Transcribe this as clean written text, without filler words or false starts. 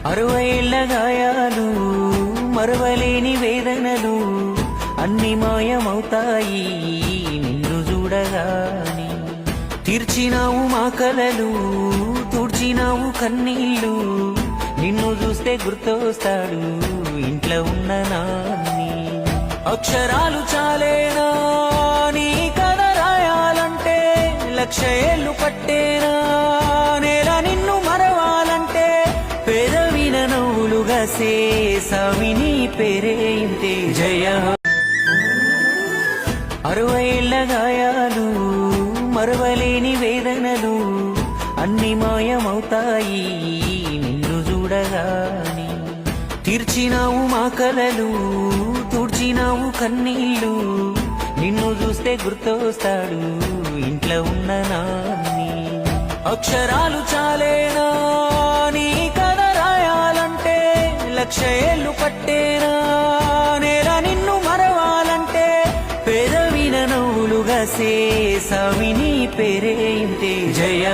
60 ఏళ్ల గాయాలు మరవలేని వేదనలు అన్ని మాయమవుతాయి నిన్ను చూడగాని. తీర్చినావు మా కలలు తుడిచినావు కన్నీళ్ళు, నిన్ను చూస్తే గుర్తొస్తాడు ఇంట్లో ఉన్న నాన్ని. అక్షరాలు చాలేనా నీ కథ రాయాలంటే, 1,00,000 ఏళ్ళు పట్టేనా నేల నిన్ను మరవాలంటే. పేదవిన నవ్వులుగా సేసావి నీ పేరే ఇంతే జయ. 60 ఏళ్ల గాయాలు మరవలేని వేదనలు అన్ని మాయమవుతాయి నిన్ను చూడగాని. తీర్చినావు మా కలలు తుడిచినావు కన్నీళ్ళు, నిన్ను చూస్తే గుర్తొస్తాడు ఇంట్లో ఉన్న నాన్ని. అక్షరాలు చాలేనా నీ కథ రాయాలంటే, 1,00,000 ఏళ్ళు పట్టేనా నేల నిన్ను మరవాలంటే. పేదవిన నవ్వులుగా సేసావి నీ పేరే ఇంతే జయ.